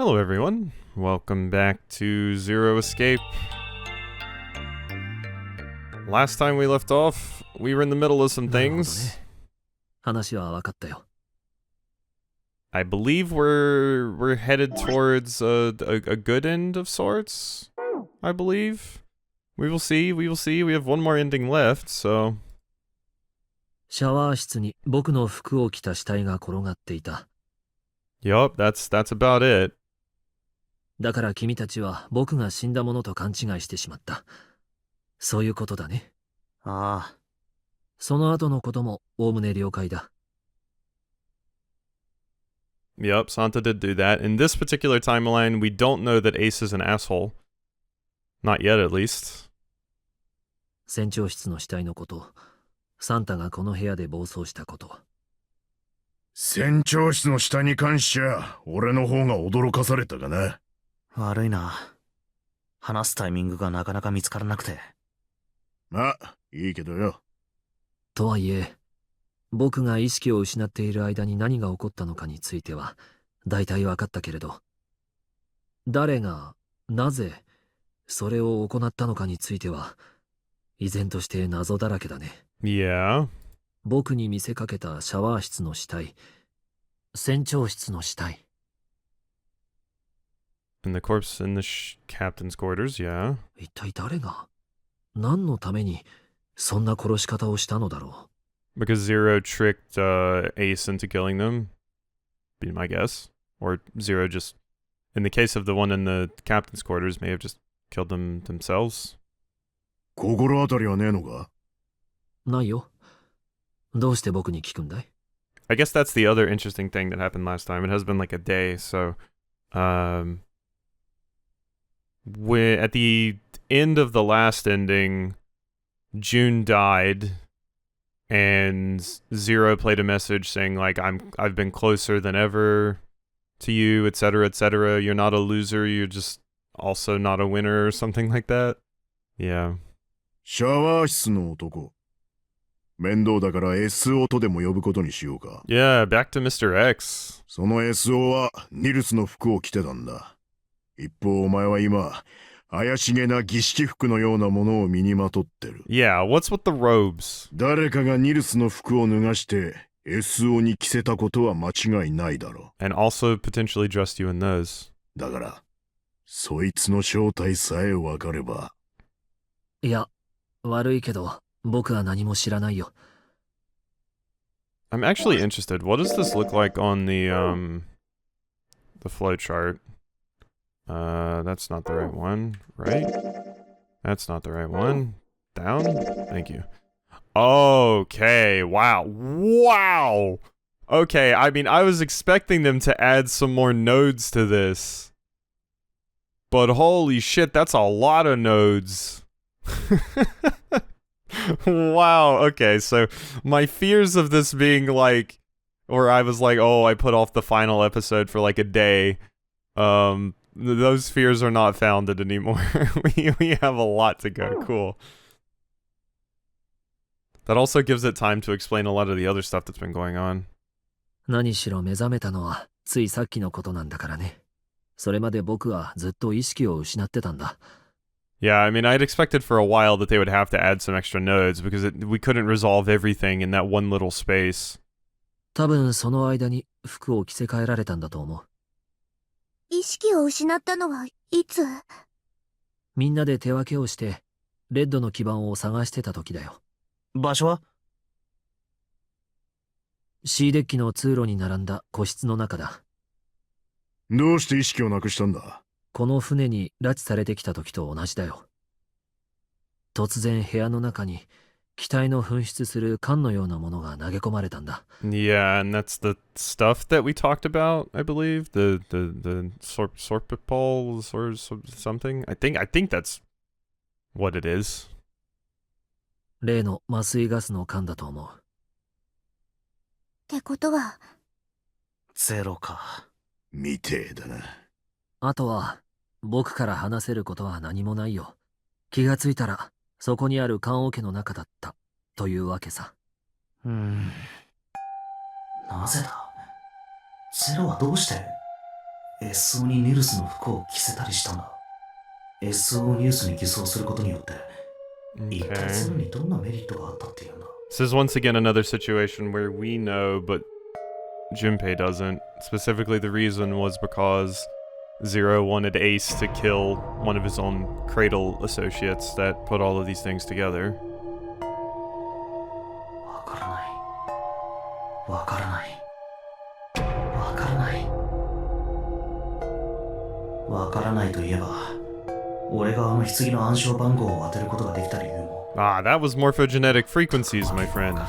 Hello everyone, welcome back to Zero Escape. Last time we left off, we were in the middle of some things. 話は分かったよ。I believe we're headed towards a good end of sorts, I believe. We will see, we have one more ending left, so... シャワー室に僕の服を着た死体が転がっていた。Yup, that's about it. だから君たちは僕が死んだものと勘違いしてしまった。そういうことだね。ああ。その後のこともおおむね了解だ。Yup, Santa did do that. In this particular timeline, we don't know that Ace is an asshole. Not yet, at least. 船長室の死体のこと、サンタがこの部屋で暴走したこと。船長室の下に関しちゃ、俺の方が驚かされたかな。悪いな。話すタイミングがなかなか見つからなくて。まあ、いいけどよ。とはいえ、僕が意識を失っている間に何が起こったのかについては、大体分かったけれど、誰が、なぜ、それを行ったのかについては、依然として謎だらけだね。Yeah. 僕に見せかけたシャワー室の死体、船長室の死体。And the corpse in the captain's quarters, yeah. 一体誰が、何のために、そんな殺し方をしたのだろう。Because Zero tricked Ace into killing them, be my guess. Or Zero just, in the case of the one in the captain's quarters, may have just killed them themselves. 心当たりはねえのか？ないよ。どうして僕に聞くんだい？ I guess that's the other interesting thing that happened last time. It has been like a day, so... at the end of the last ending, June died, and Zero played a message saying like I've been closer than ever to you, etc., etc. You're not a loser, you're just also not a winner, or something like that. Yeah. シャワー室の男。面倒だから SO とでも呼ぶことにしようか。Yeah, back to Mr. X. その SO はニルスの服を着てたんだ。一方お前は今、怪しげな儀式服のようなものを身にまとってる。Yeah, what's with the robes? 誰かがニルスの服を脱がして SO に着せたことは間違いないだろう。And also potentially dressed you in those. だから、そいつの正体さえわかれば。いや、悪いけど、僕は何も知らないよ。I'm actually interested. What does this look like on the flow chart? That's not the right one, right? That's not the right one. Down? Thank you. Okay, wow. Wow! Okay, I mean, I was expecting them to add some more nodes to this. But holy shit, that's a lot of nodes. Wow, okay, so my fears of this being like, or I was like, oh, I put off the final episode for like a day, those fears are not founded anymore. we have a lot to go, cool. That also gives it time to explain a lot of the other stuff that's been going on. 何しろ目覚めたのはついさっきのことなんだからね。それまで僕はずっと意識を失ってたんだ。Yeah, I mean, I'd expected for a while that they would have to add some extra nodes because we couldn't resolve everything in that one little space. 多分その間に服を着せ替えられたんだと思う。意識を失ったのはいつ？みんなで手分けをしてレッドの基盤を探してた時だよ。場所は？ C デッキの通路に並んだ個室の中だ。どうして意識をなくしたんだ？この船に拉致されてきた時と同じだよ。突然部屋の中に機体の噴出する缶のようなものが投げ込まれたんだ。Yeah, and that's the stuff that we talked about, I believe. The sorpipols or something. I think that's what it is. 例の麻酔ガスの缶だと思う。ってことはゼロか。みてえだな。あとは僕から話せることは何もないよ。気がついたらそこにある棺桶の中だったというわけさ。なぜだ？ゼロはどうして？ SO にニルスの服を着せたりしたんだ。SO をニルスに偽装することによって、一体 Okay. ゼロにどんなメリットがあったっていうんだ。 This is once again another situation where we know, but Junpei doesn't. Specifically, the reason was because Zero wanted Ace to kill one of his own Cradle associates that put all of these things together. わからない。わからない。わからない。わからないといえば、俺があの棺の暗証番号を当てることができた理由も。 Ah, that was morphogenetic frequencies, my friend.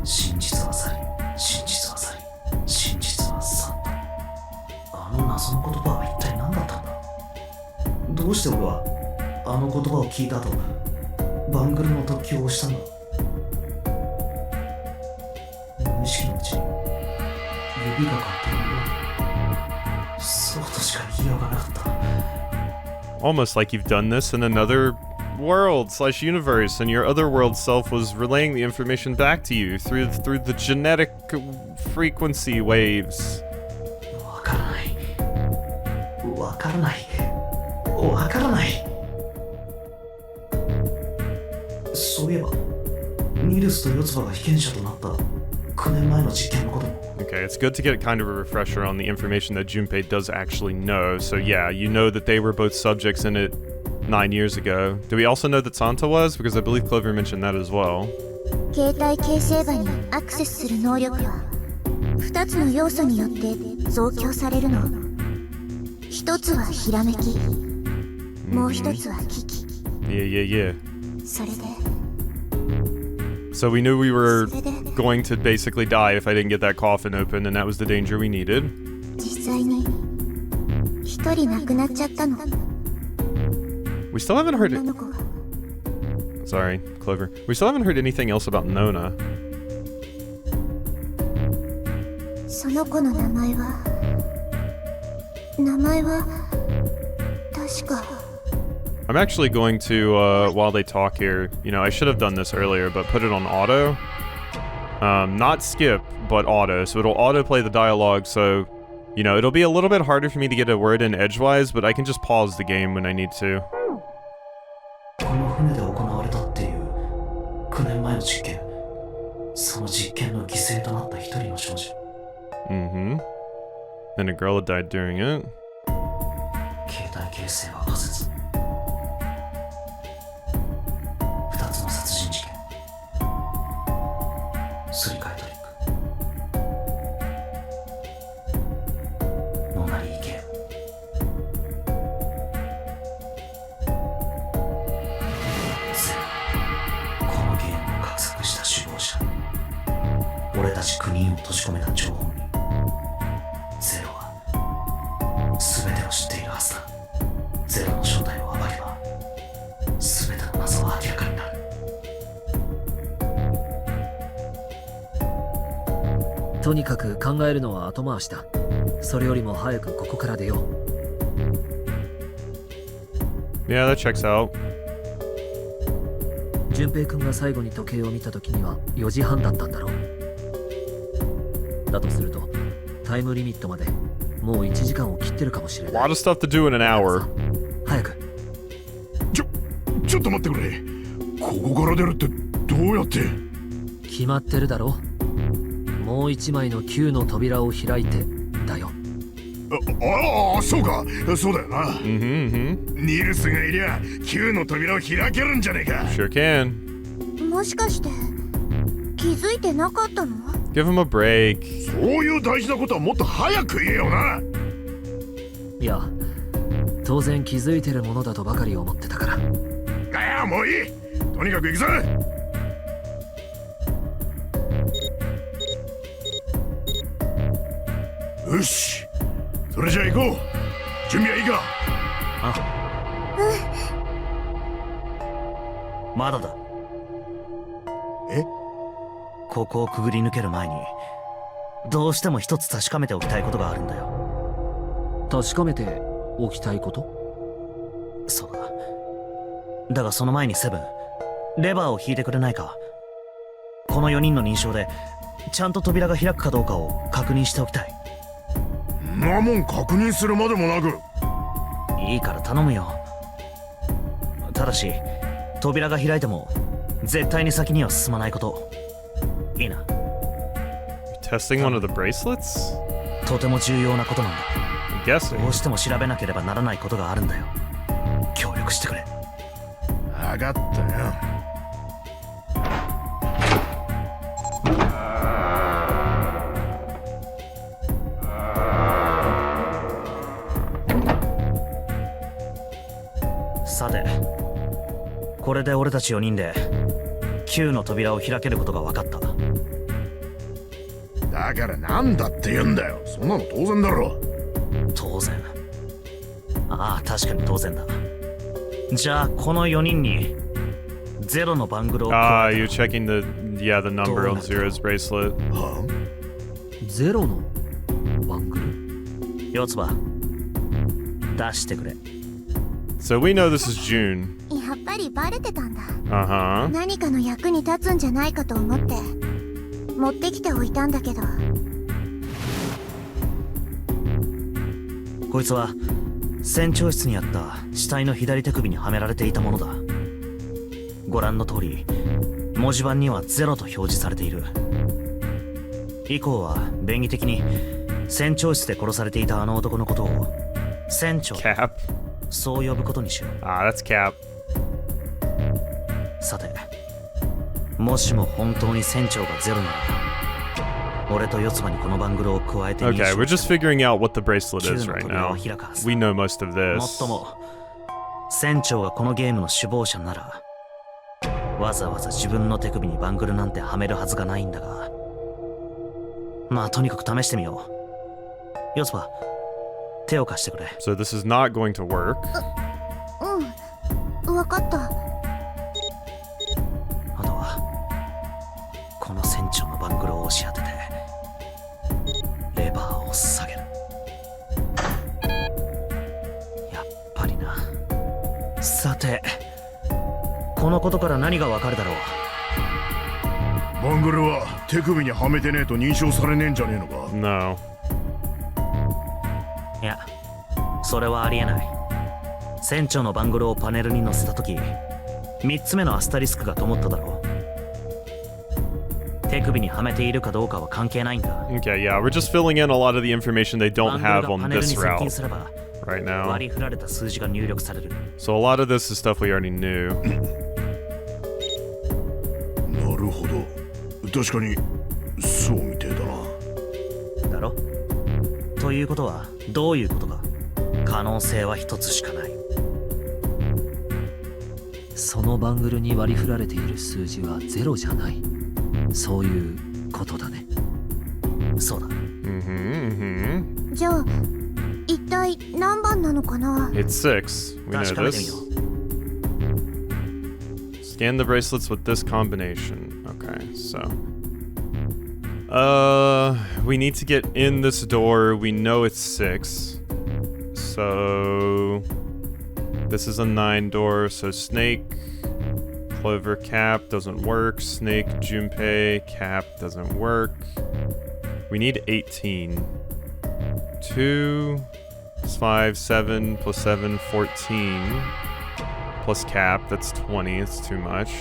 真実は去り、真実は去り、真実は去った。あの謎の言葉は一体何だったんだ。どうして俺はあの言葉を聞いた後、バングルの特急を押したんだ。無意識のうちに指が勝手に動いて、そうとしか言いようがなかった。 Almost like you've done this in another world/universe, and your other world self was relaying the information back to you through the genetic frequency waves. わからない。わからない。わからない。そういえば、ニルスと四つ葉が被験者となった9年前の実験のことも。 Okay, it's good to get kind of a refresher on the information that Junpei does actually know. So yeah, you know that they were both subjects in it 9 years ago. Do we also know that Santa was? Because I believe Clover mentioned that as well. 携帯形成場にアクセスする能力は2つの要素によって増強されるの。一つはひらめき、もう一つは危機。 Yeah. それで So we knew we were それで going to basically die if I didn't get that coffin open, and that was the danger we needed. 実際に一人亡くなっちゃったの。 We still haven't heard 女 it. の子が Sorry, Clover. We still haven't heard anything else about Nona. その子の名前は確か I'm actually going to, while they talk here, you know, I should have done this earlier, but put it on auto. Not skip, but auto. So it'll auto-play the dialogue, so, you know, it'll be a little bit harder for me to get a word in edgewise, but I can just pause the game when I need to. この船で行われたっていう9年前の実験。その実験の犠牲となった一人の少女。 Mm-hmm. And a girl had died during it. 携帯形成は仮説。2つの殺人事件。すり替えトリック。ノナリーゲーム。ゼロ。このゲームを画策した首謀者。俺たち9人を閉じ込めた張本人。ゼロは全てを知っているはずだ。ゼロの正体を暴けば全ての謎は明らかになる。とにかく考えるのは後回しだ。それよりも早くここから出よう。 Yeah, that checks out. 順平君が最後に時計を見た時には4時半だったんだろう。だとするとタイムリミットまでもう1時間を切ってるかもしれ A ない。 lot of stuff to do in an hour. 早く。ちょっと待ってくれ。ここから出るってどうやって。決まってるだろ。もう1枚の9の扉を開いてだよ。そうか、そうだよな。 Mm-hmm. ニルスがいりゃ9の扉を開けるんじゃねえか。 Sure can. もしかして気づいてなかったの？ Give him a break. そういう大事なことはもっと早く言えよな。いや、当然気づいてるものだとばかり思ってたから。いや、もういい。とにかく行くぞ。よし、それじゃあ行こう。準備はいいか。まだだ。え？ここをくぐり抜ける前にどうしても一つ確かめておきたいことがあるんだよ。確かめておきたいこと？そうだ。だがその前にセブン、レバーを引いてくれないか。この4人の認証でちゃんと扉が開くかどうかを確認しておきたい。んなもん確認するまでもなく。いいから頼むよ。ただし扉が開いても絶対に先には進まないこと。いいな。 Testing one of the bracelets? とても重要なことなんだ。 I'm guessing. どうしても調べなければならないことがあるんだよ。協力してくれ。分かったよ。さて、これで俺たち4人で9の扉を開けることが分かった。だからなんだって言うんだよ。そんなの当然だろ。当然。ああ、確かに当然だ。じゃあこの4人にゼロのバングルを加 Ah, え you're checking the number on Zero's bracelet. はゼロのバングル。た。四つ葉出してくれ。 So we know this is June. やっぱりバレてたんだ。 Uh-huh. 何かの役に立つんじゃないかと思って持ってきておいたんだけど。こいつは船長室にあった死体の左手首にはめられていたものだ。ご覧の通り文字盤にはゼロと表示されている。以降は便宜的に船長室で殺されていたあの男のことを船長 Cap. そう呼ぶことにしよう。 Ah, that's Cap. さて、もしも本当に船長がゼロなら俺と四つ葉にこのバングルを加えて Okay, we're just figuring out what the bracelet is 9の right 扉を now. 開かず。 We know most of も this. っとも船長がこのゲームの首謀者ならわざわざ自分の手首にバングルなんてはめるはずがないんだが、まあとにかく試してみよう。四つ葉、手を貸してくれ。 So this is not going to work. うん、わかった。あとはこの船長のバングルを押し当ててレバーを下げる。やっぱりな。さて、このことから何がわかるだろう。バングルは手首にはめてねえと認証されねえんじゃねえのか。 No. いや、それはありえない。船長のバングルをパネルに載せたとき、3つ目のアスタリスクが灯っただろう。手首にはめているかどうかは関係ないんだ。 Okay, yeah, we're just filling in a lot of the information they バ don't ングル have が on パネル this に接 route 近すれば、 right now. 割り振られた数字が入力される。 So a lot of this is stuff we already knew. なるほど。確かにそうみてえだな。だろ？ということは、どういうことか。可能性は一つしかない。そのバングルに割り振られている数字はゼロじゃない。そういうことだね。そうだ。Mm-hmm. じゃあ一体何番なのかな。 It's 6. We know 確かめてみよ this. Scan the bracelets with this combination. Okay, so we need to get in this door. We know it's 6. So this is a 9 door. So Snake, Clover, Cap doesn't work. Snake, Junpei, Cap doesn't work. We need 18. 2 plus 5, 7 plus 7, 14. Plus Cap, that's 20. It's too much.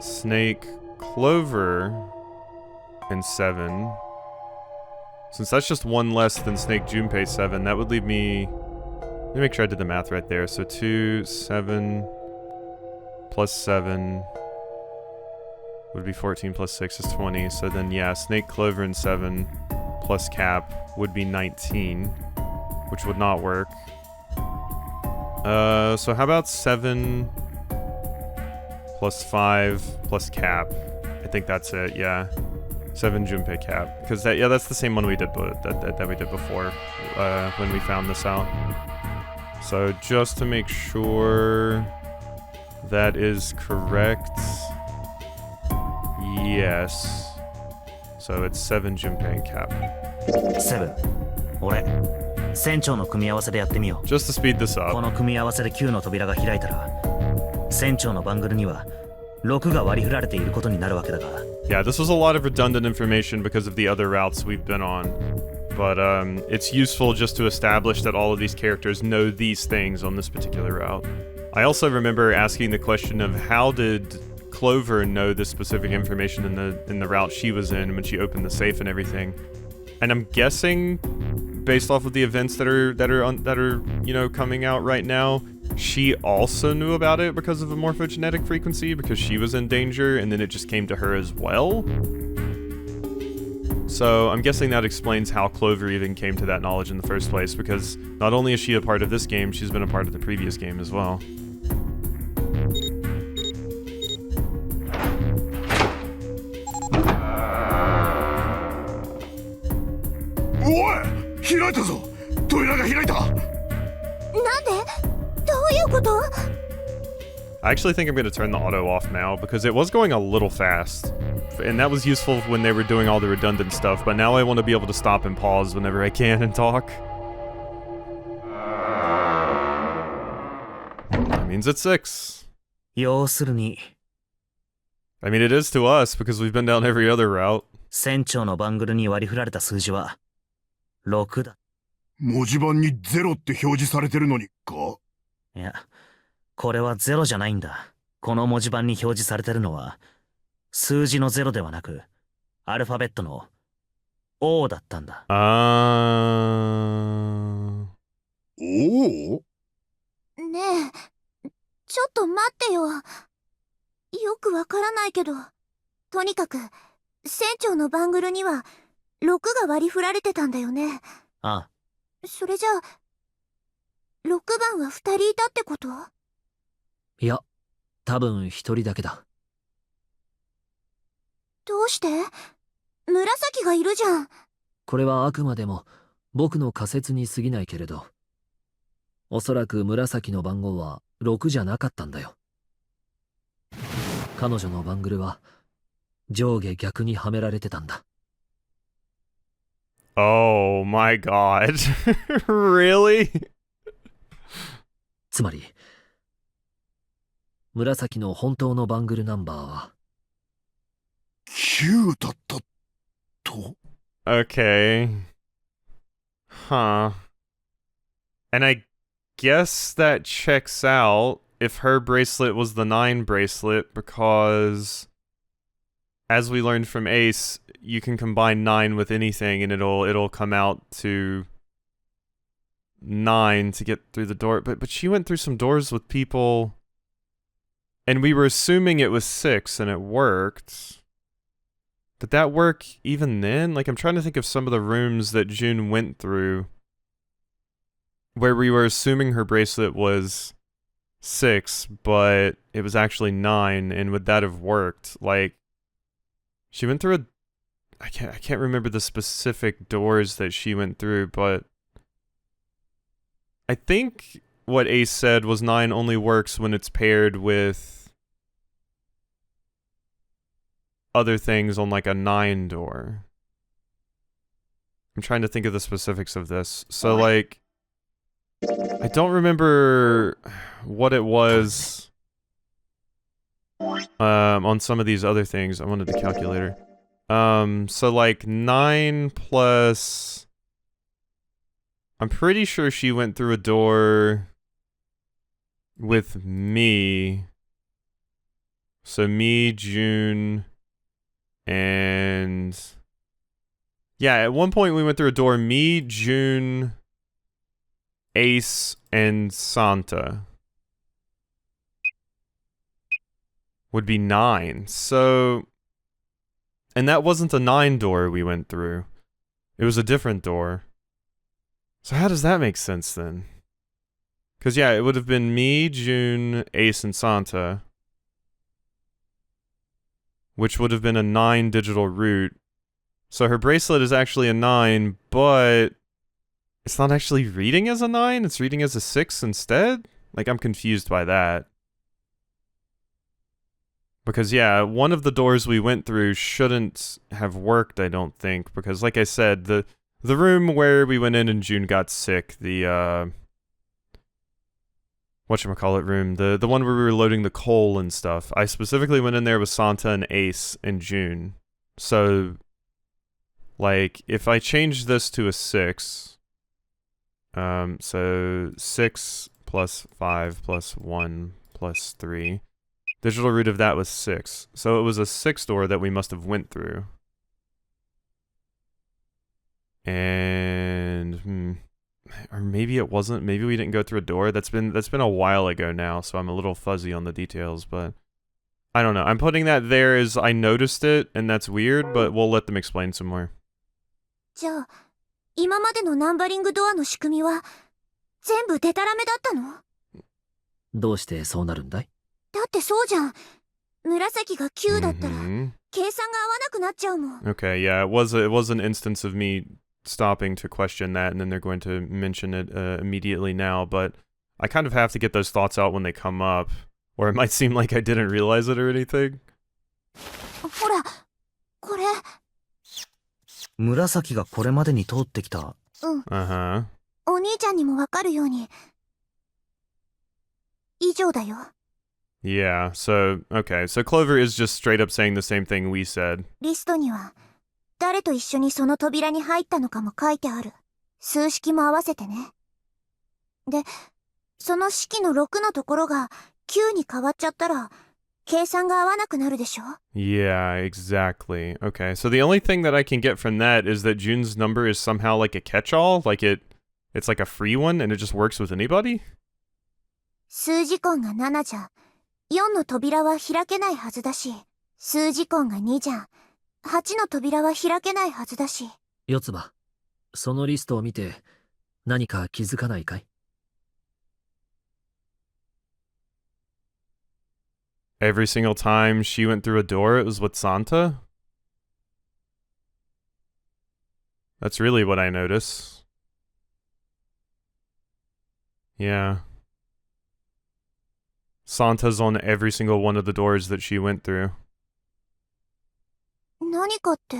Snake, Clover, and 7. Since that's just one less than Snake, Junpei, 7, that would leave me... Let me make sure I did the math right there. So 2, 7, plus 7 would be 14 plus 6 is 20. So then, yeah, Snake, Clover, and 7 plus Cap would be 19, which would not work. So how about 7 plus 5 plus Cap? I think that's it, yeah. 7 Junpei Cap. Because that's the same one we did that we did before when we found this out. So just to make sure that is correct. Yes. So it's 7 Junpei Cap. セブン、俺、船長の組み合わせでやってみよう。 Just to speed this こ up. の組み合わせで9の扉が開いたら、船長のバングルには6が割り振られていることになるわけだが、 Yeah, this was a lot of redundant information because of the other routes we've been on. But it's useful just to establish that all of these characters know these things on this particular route. I also remember asking the question of how did Clover know this specific information in the route she was in when she opened the safe and everything. And I'm guessing, based off of the events that are you know, coming out right now, she also knew about it because of the morphogenetic frequency, because she was in danger, and then it just came to her as well. So I'm guessing that explains how Clover even came to that knowledge in the first place, because not only is she a part of this game, she's been a part of the previous game as well. I actually think I'm going to turn the auto off now, because it was going a little fast. And that was useful when they were doing all the redundant stuff, but now I want to be able to stop and pause whenever I can and talk. That means it's 6. 要するに I mean, it is to us, because we've been down every other route. 船長のバングルに割り振られた数字は6だ。文字盤に0って表示されてるのにか？いや、これは0じゃないんだ。この文字盤に表示されてるのは数字の0ではなくアルファベットの O だったんだ。おお？ねえ、ちょっと待ってよ。よくわからないけど、とにかく船長のバングルには6が割り振られてたんだよね。ああ。それじゃあ6番は2人いたってこと？いや、多分1人だけだ。どうして？紫がいるじゃん。これはあくまでも僕の仮説に過ぎないけれど、おそらく紫の番号は6じゃなかったんだよ。彼女のバングルは上下逆にはめられてたんだ。Oh my god. Really? つまり、紫の本当のバングルナンバーは9だったと？ Okay. Huh. And I guess that checks out if her bracelet was the 9 bracelet, because as we learned from Ace, you can combine 9 with anything and it'll come out to 9 to get through the door. But she went through some doors with people, and we were assuming it was 6 and it worked. Did that work even then? Like, I'm trying to think of some of the rooms that June went through where we were assuming her bracelet was 6, but it was actually 9, and would that have worked? Like, she went through I can't remember the specific doors that she went through, but I think what Ace said was 9 only works when it's paired with other things on like a 9 door. I'm trying to think of the specifics of this. So like, I don't remember what it was on some of these other things. I wanted the calculator. So like 9 plus, I'm pretty sure she went through a door with me. So me, June, and yeah, at one point we went through a door, me, June, Ace, and Santa would be 9. So, and that wasn't a 9 door we went through. It was a different door. So how does that make sense then? Because yeah, it would have been me, June, Ace, and Santa, which would have been a 9 digital route. So her bracelet is actually a 9, but it's not actually reading as a 9, it's reading as a 6 instead? Like, I'm confused by that. Because yeah, one of the doors we went through shouldn't have worked, I don't think, because like I said, the room where we went in and June got sick, the whatchamacallit room, the one where we were loading the coal and stuff, I specifically went in there with Santa and Ace and June. So Like, if I change this to a 6, so 6 plus 5 plus 1 plus 3, digital root of that was 6. So it was a 6 door that we must have went through. And, or maybe it wasn't, maybe we didn't go through a door. That's been a while ago now, so I'm a little fuzzy on the details, but I don't know. I'm putting that there as I noticed it, and that's weird, but we'll let them explain some more. じゃあ、今までのナンバリングドアの仕組みは全部デタラメだったの？どうしてそうなるんだい？だってそうじゃん。紫が9だったら Mhm. 計算が合わなくなっちゃうもん。 Okay, yeah, it was an instance of me stopping to question that, and then they're going to mention it immediately now, but I kind of have to get those thoughts out when they come up, or it might seem like I didn't realize it or anything. ほら、これ。紫がこれまでに通ってきた。Uh-huh. お兄ちゃんにもわかるように。以上だよ。 Yeah, so, okay, so Clover is just straight up saying the same thing we said. リストには、誰と一緒にその扉に入ったのかも書いてある。数式も合わせてね。で、その式の6のところが9に変わっちゃったら、計算が合わなくなるでしょ？ Yeah, exactly. Okay, so the only thing that I can get from that is that June's number is somehow like a catch-all, like it's like a free one and it just works with anybody? 数字根が7じゃ、4の扉は開けないはずだし、数字根が2じゃ、8の扉は開けないはずだし。四つ葉、そのリストを見て何か気づかないかい？ Every single time she went through a door, it was with Santa? That's really what I notice. Yeah. Santa's on every single one of the doors that she went through. 何かって、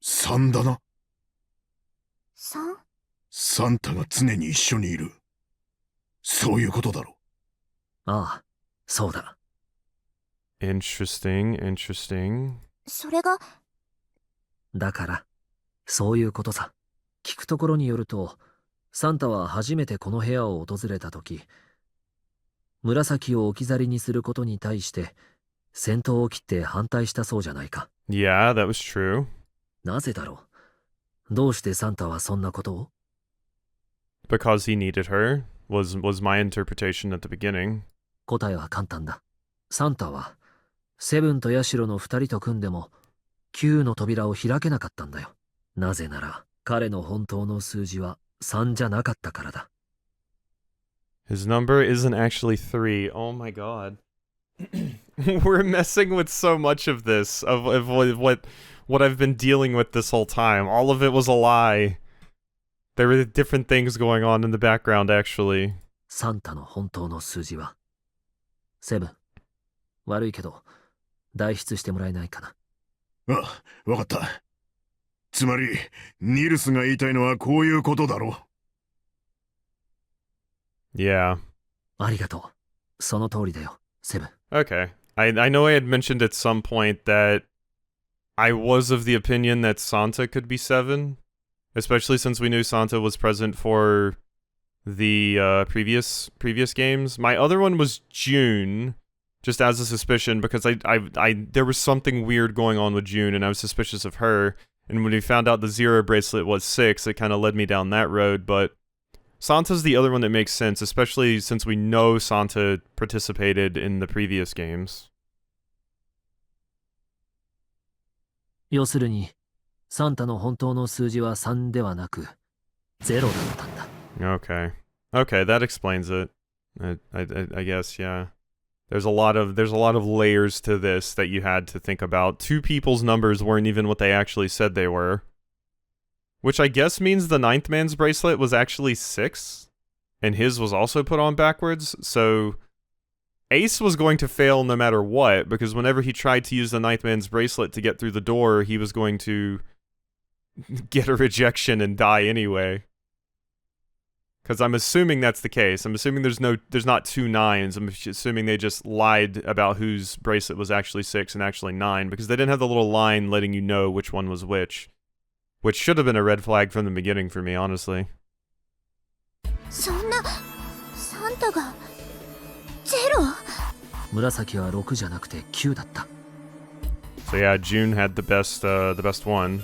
3だな。 3？ サンタが常に一緒にいる。そういうことだろ。ああ、そうだ。 Interesting, interesting. それが、だから、そういうことさ。聞くところによると、サンタは初めてこの部屋を訪れた時、紫を置き去りにすることに対して、先頭を切って反対したそうじゃないか。 Yeah, that was true. なぜだろう？どうしてサンタはそんなことを？ Because he needed her, was my interpretation at the beginning. 答えは簡単だ。サンタは、セブンとヤシロの2人と組んでも、9の扉を開けなかったんだよ。なぜなら、彼の本当の数字は3じゃなかったからだ。His number isn't actually 3. Oh my god. We're messing with so much of this, of what I've been dealing with this whole time. All of it was a lie. There were different things going on in the background, actually. サンタの本当の数字は、セブン。悪いけど、代筆してもらえないかな。あ、わかった。つまり、ニルスが言いたいのはこういうことだろ。Yeah. ありがとう。その通りだよ、セブン。Okay. I know I had mentioned at some point that I was of the opinion that Santa could be 7, especially since we knew Santa was present for the previous games. My other one was June, just as a suspicion, because I there was something weird going on with June, and I was suspicious of her. And when we found out the 0 bracelet was 6, it kind of led me down that road. But Santa's the other one that makes sense, especially since we know Santa participated in the previous games. 要するに、サンタの本当の数字は3ではなく、0だったんだ。Okay. Okay, that explains it. I guess, yeah. There's a lot of layers to this that you had to think about. Two people's numbers weren't even what they actually said they were. Which I guess means the 9th man's bracelet was actually 6, and his was also put on backwards, so Ace was going to fail no matter what, because whenever he tried to use the 9th man's bracelet to get through the door, he was going to get a rejection and die anyway. Because I'm assuming that's the case. I'm assuming there's not 2 9s. I'm assuming they just lied about whose bracelet was actually 6 and actually 9, because they didn't have the little line letting you know which one was which which should have been a red flag from the beginning for me, honestly. そんなサンタがゼロ？紫は6じゃなくて9だった。 So yeah, June had the best one.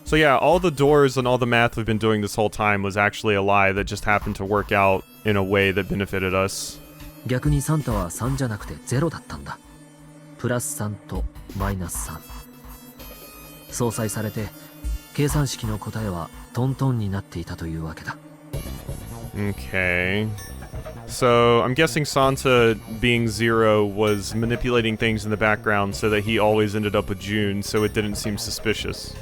So yeah, all the doors and all the math we've been doing this whole time was actually a lie that just happened to work out in a way that benefited us. 逆にサンタは3じゃなくて0だったんだ。プラス3とマイナス3。相殺されて計算式の答えはトントンになっていたというわけだ。 Okay. So I'm guessing Santa being 0 was manipulating things in the background so that he always ended up with June, so it didn't seem suspicious.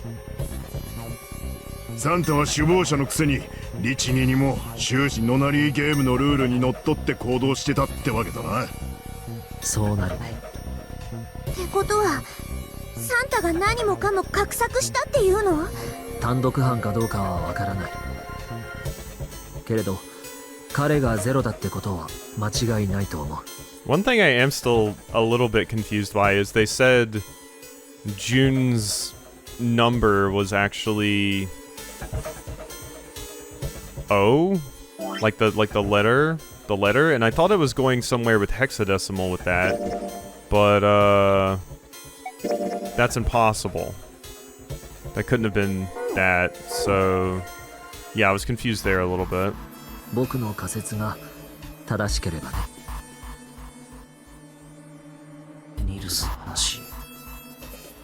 サンタは首謀者のくせに律儀にも終始ノナリーゲームのルールにのっとって行動してたってわけだな。そうなるね。ってことはサンタが何もかも画策したっていうの？単独犯かどうかはわからない。けれど彼が0だってことは間違いないと思う。 One thing I am still a little bit confused by is they said June's number was actually O, like the letter, and I thought it was going somewhere with hexadecimal with that, but that's impossible. That couldn't have been that. So yeah, I was confused there a little bit. 僕の仮説が正しければね。ニルスの話、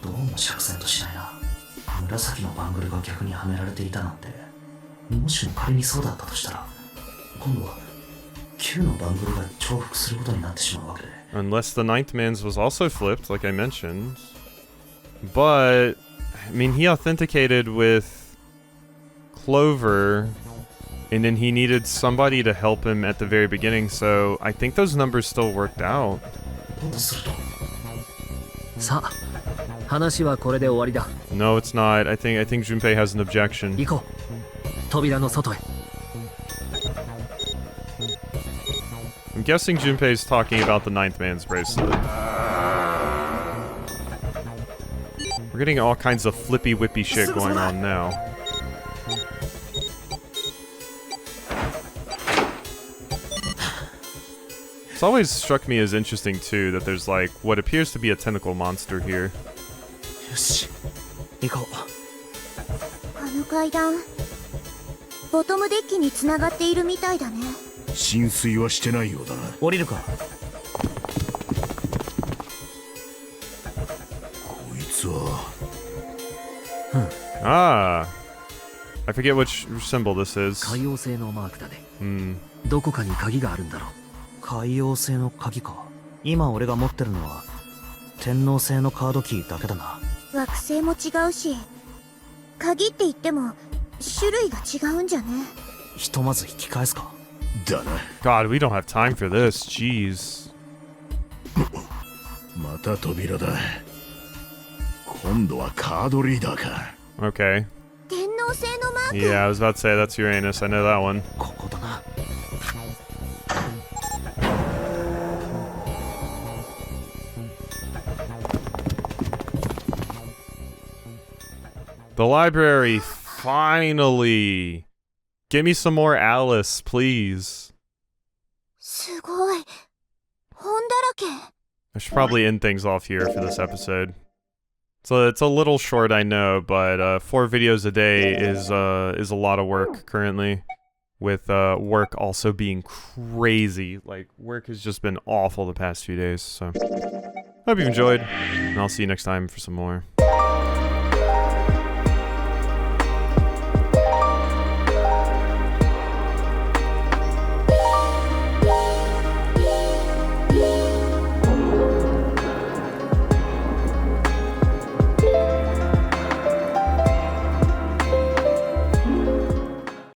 どうも釈然としないな。紫のバングルが逆にはめられていたなんて、もしも仮にそうだったとしたら、今度は9のバングルが重複することになってしまうわけで。 Unless the ninth man's was also flipped, like I mentioned. But I mean, he authenticated with Clover, and then he needed somebody to help him at the very beginning, so I think those numbers still worked out. だとすると、さあ、話はこれで終わりだ。 No, it's not. I think Junpei has an objection. 行こう。扉の外へ。 I'm guessing Junpei's talking about the ninth man's bracelet. We're getting all kinds of flippy whippy shit going on now. It's always struck me as interesting too that there's like what appears to be a tentacle monster here. よし、行こう。あの階段ボトムデッキにつながっているみたいだね。浸水はしてないようだな。降りるか。こいつは Ah, I forget which symbol this is. 海洋性のマークだね。 Hmm. どこかに鍵があるんだろう。海洋性の鍵か。今俺が持ってるのは天王星のカードキーだけだな。惑星も違うし、鍵って言っても種類が違うんじゃね？ひとまず引き返すか。だな。 God, we don't have time for this. Jeez. また扉だ。今度はカードリーダーか。Okay. 天王星のマーク。 Yeah, I was about to say that's Uranus. I know that one. ここだな。 The library, finally! Give me some more Alice, please. すごい。本だらけ。 I should probably end things off here for this episode. So it's a little short, I know, but 4 videos a day is a lot of work currently. With work also being crazy. Like, work has just been awful the past few days, so... Hope you enjoyed, and I'll see you next time for some more.